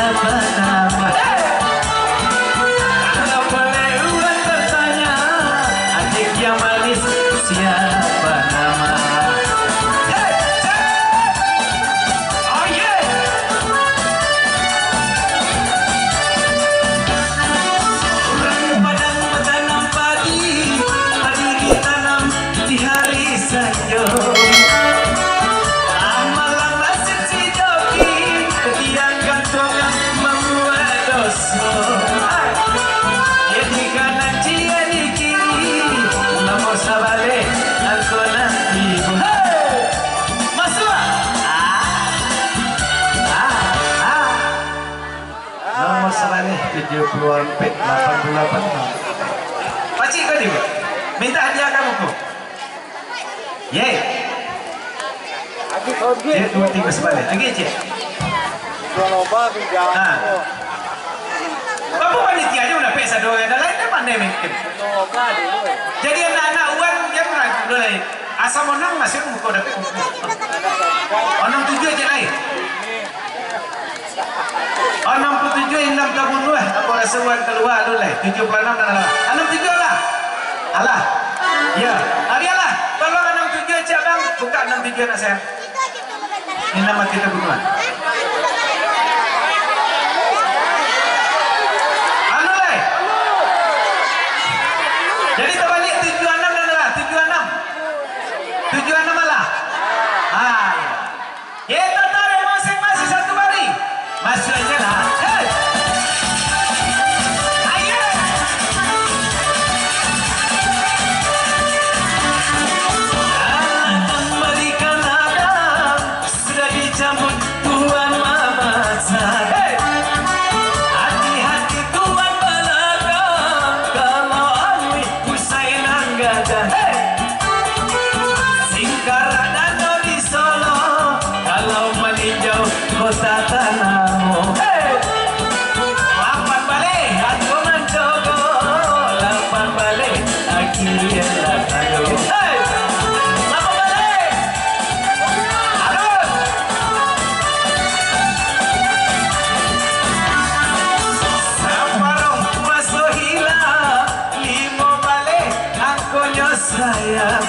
siapa nama. Kalau boleh ulang bertanya, adik yang manis siapa nama. Oh yeah. Orang Padang bertanam padi, padi ditanam di hari sanjung. Masalahnya 70 88. Pakcik kau ni, minta hadiah kamu kau. Ye. Dia 2 3 sebalik. Lagi cik. Kamu panitia aja udah pesa doang. Ada lain kan pandai mungkin. Jadi anak-anak uang jangan ragu dulu. Asal menang masih kau dapat. Onang 7 aja lain. 67 6 tabun lu apa rasa uang keluar lu lah 76 dan 67 lah alah ya arialah tolong 67 cak bang buka 67 nak saya ini nama kita bunuhan anu lah jadi terbalik 76 dan 76 malah kita tarik masing-masing satu bari masuk aja lah. Kota Tanamu, lapan balik, aku mencoba, lapan balik, akhirnya aduh, lapan balik, aduh, saparong masuk hilang, lima balik, aku nyosayang.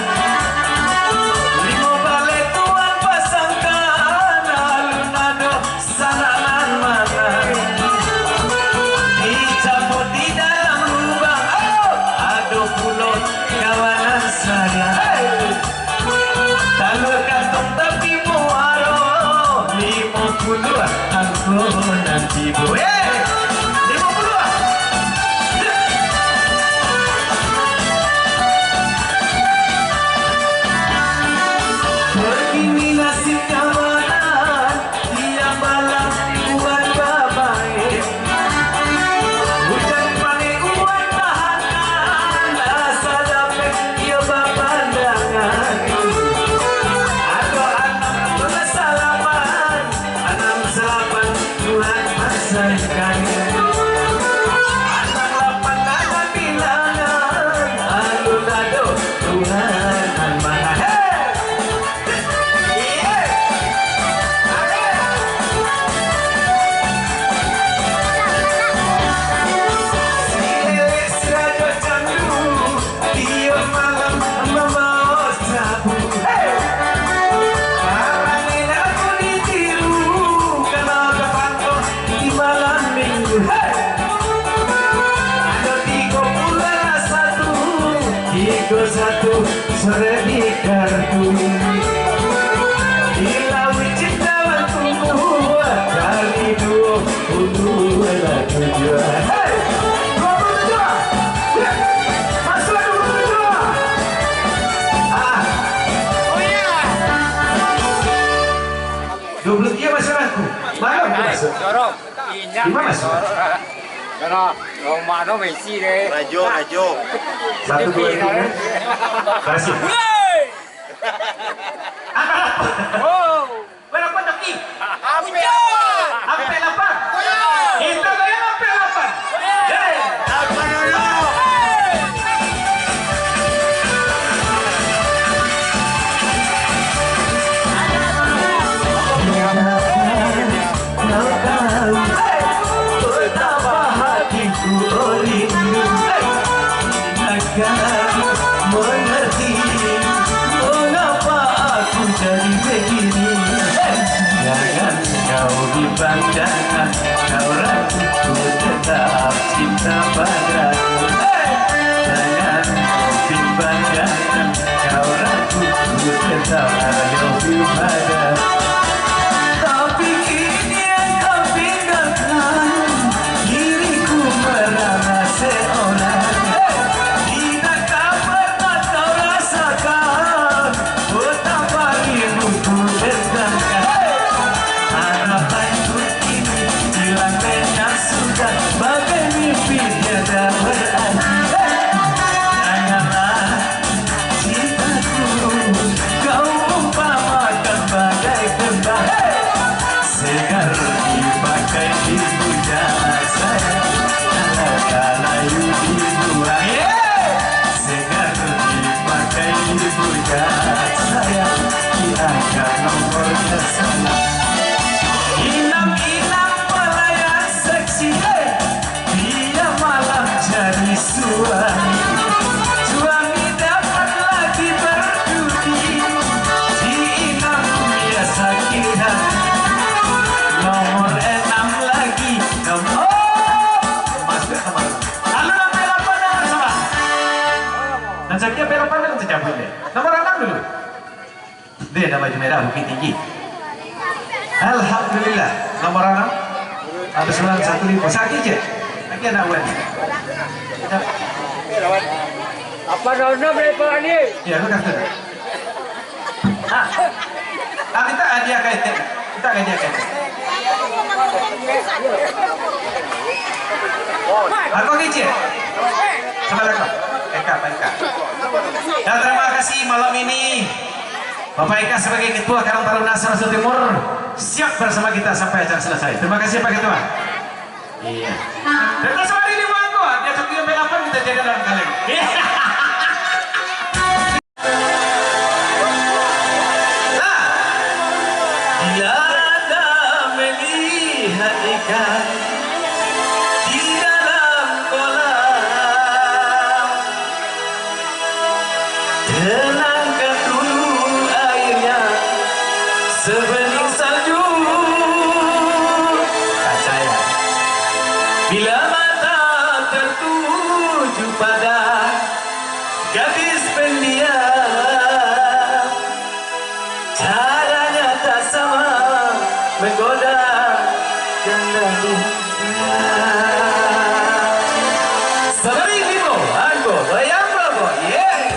Nanti bu, 50 begini nasib kawanan tiap malam buat babae hujan panik uang tahanan asal dapat ia bapandangan ada anak bersalaman anak salaman Tuhan masangkan anak lapan ada bilangan alun-ado Tuhan mana satu sore di kartu bila wujud dalam tubuh kali 20 adalah tujuan 27 masuk 27 23 masuk aku mana masuk di mana masuk Đó, rồi mà nó về chi đấy. Rajo. 1 2 3. Kasih. Oh, berapa taki? Ampe 8. Kita goyang ampe 8. Hei, apa dulu? Kau tahu banggakan kau raguku tetap cinta padaku. Jangan bimbangkan kau raguku tetap love you padaku. Tapi kini engkau tinggalkan diriku merana seorang. Tidakkah pernah kau rasakan betapa rinduku dengankan. Harapanku ini hilang lenyap sudah bagai mimpi tiada berarti. Janganlah cintaku kau umpamakan bagai kembang segar dipakai di pujaan saya. Kala yudi buang segar dipakai di pujaan saya. Diangkat nomornya salah. Inang-inang pelayan seksi, dia malam jadi suami. Suami dapat lagi berdudi, si inang dia sakit hati. Nomor 6 lagi, nomor masuk sama. Lalu nomor 8 dengan sama. Dan saya kira nomor 8 itu tercampur deh. Nomor 6 dulu. Dia ada baju merah Bukit Tinggi. Alhamdulillah. Nomor 6 ada 91.000 sakit je. Lagi anak wan. Apa daunnya berapa ni? Ya, aku kata. Kita hadiah kaitan. Kita hadiah kaitan. Aku kecil. Sebelah kau. Eka, Pak Eka. Dan terima kasih malam ini Bapak Eka sebagai Ketua Karang Taruna Sulawesi Timur siap bersama kita sampai acara selesai. Terima kasih Pak Ketua. Iya. Dan terus hari ini Bangko, dia cukup yang belapan kita jaga dalam kaleng. Nah, tiada melihat ikan di dalam kolam. Tenangkan dulu airnya sebening salju. Kaca ya. Bila mata tertuju pada gadis pendiam, caranya tak sama menggoda dan meminta. Saudari Limo, aku bayang Bravo, yeah.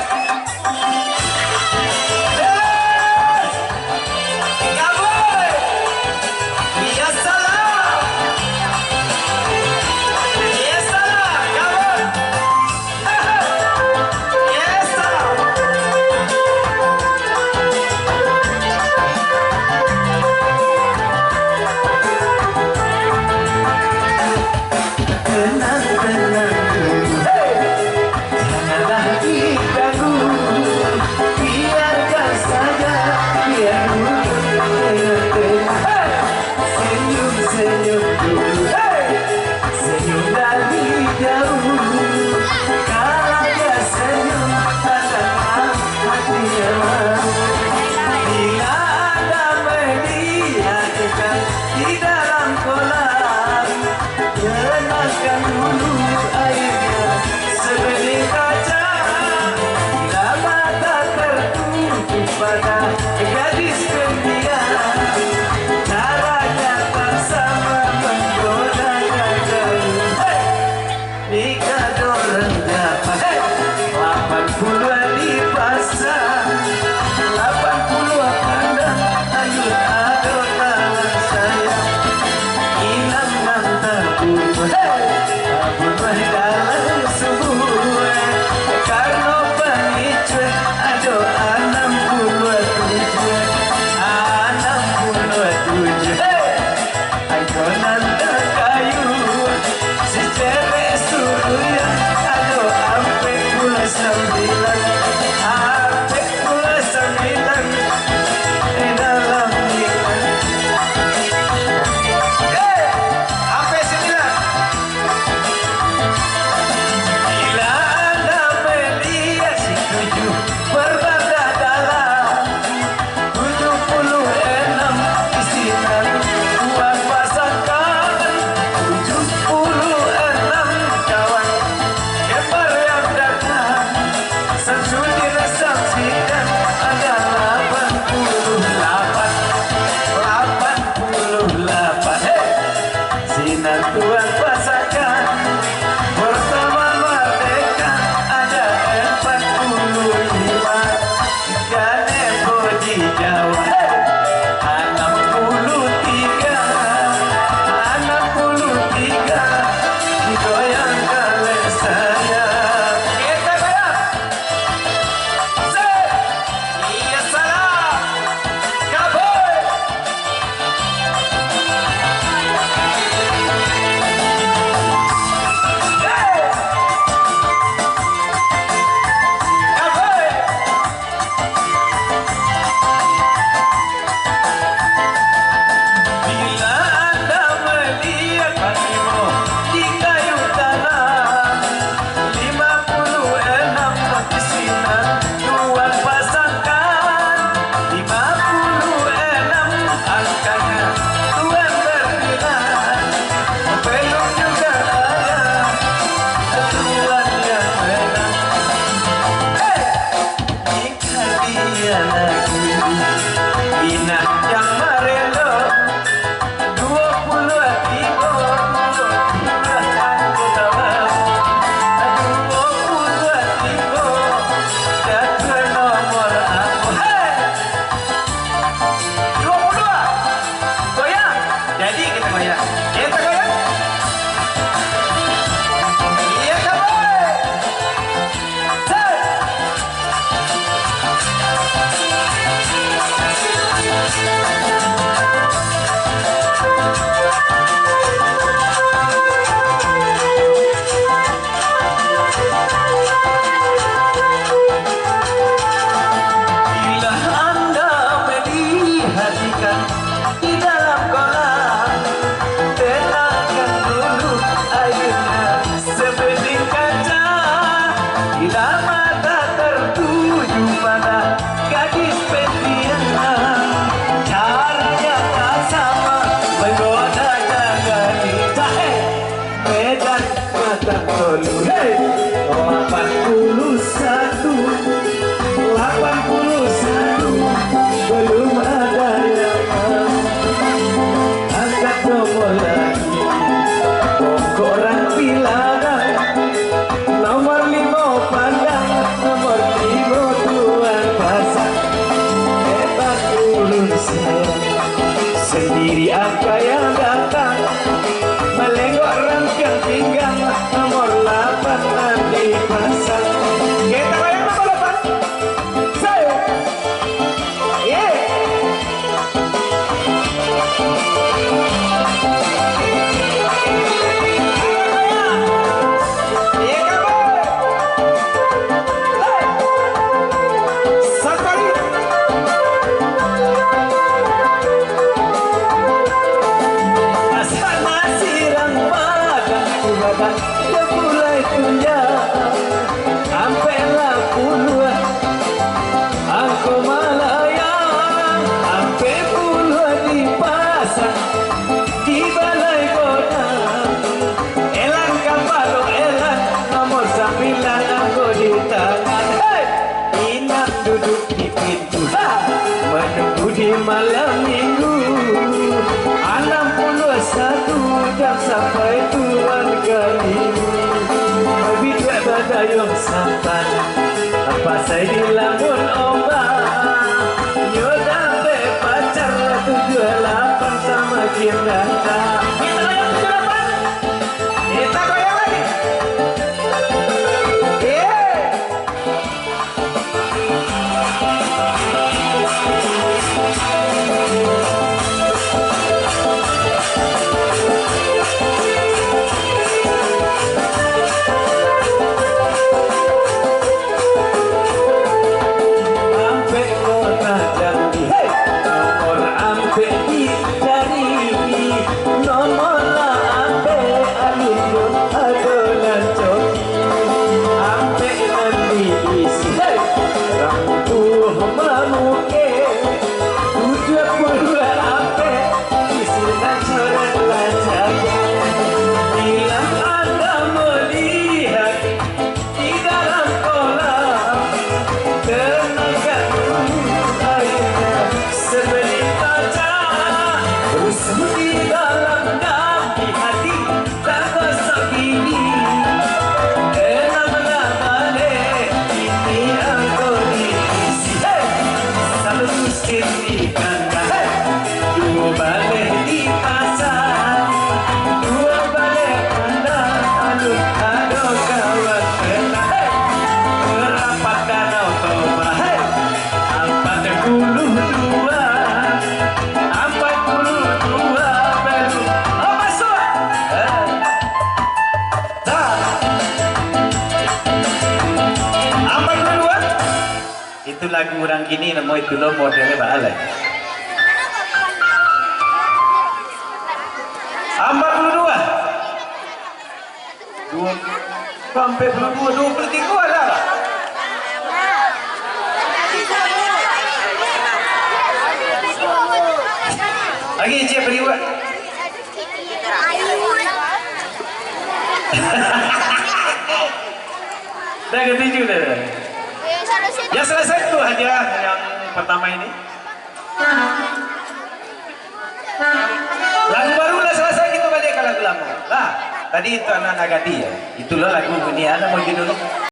Jawa. 63 digoyang kali saya. Kita goyang. Iya salah. Kaboy. Kaboy. Bila Anda melihat hatimu di kayu tanah 56 pesinan Tuhan pasangkan 56 angkanya Tuhan berbilang belum juga ada Tuhan yang menang. Jika dia lagi binat yang merelo 20 tiba 20 jatuh nomor aku. 22 goyang. Jadi kita goyang. Kita goyang. Iya kaboy. Bila Anda melihat ikan di dalam kolam, tenangkan dulu airnya sebening kaca. Bila mata tertuju pada gadis pimpinan, caranya tak sama menggodanya gadis. Medan mata tolu. 81 belum ada yang mau angkat nomor lagi. Koran bilangan nomor 5 pandang, nomor 5 Tuhan pasang. Hebat ulun saya sendiri angka yang datang melenggok rangkaian pinggang nomor 8 nanti pasang. Kita bayang nomor 8. Saya. Yeah. Iya kaboy. Hey. Safari. Asana sirang padang kubatan dia mulai tunjang sampai lah puluhan aku malayang sampai puluhan dipasang di balai kota. Elang kapalo elang nomor 9 aku di tangan. Hey! Inap duduk di pintu menunggu di malam minggu 61 jam sampai Tuhan keliru. Bidak badayong sampan apa saya di lamun ombak nyodampe pacar 78 sama Kirata. Kita goyang 78. Kita goyang lagi. Yeah. Ampe kota Jambi, nomor ampe di dari nomor lah ampe alun adonan coki ampe nanti isi rampuh mamuke 72 ampe isi dan coret lacaga. Bila Anda melihat di dalam kolam, tenangkan dulu airnya sebening kaca. Rusuk di dalam dalam hati tak gosok gini. Kenapa balik ini aku diisi. Sampai mesin di kandang, dua balik di pasar, dua balik kandang, aduh aduh kawan kena, merapat danau Toba, 42, 42 baru, oh masuk, dah, 42. Itu lagu orang gini nama itu lo modelnya baalai. 42. 23 lah. Lagi cik beriwa. Dah ketujuh dah. Ya selesai tuh hadiah yang pertama ini. Lagu baru lah selesai, kita balik ke lagu lama. Lah, tadi itu anak Nagati ya. Itulah lagu ini, ada mau judul.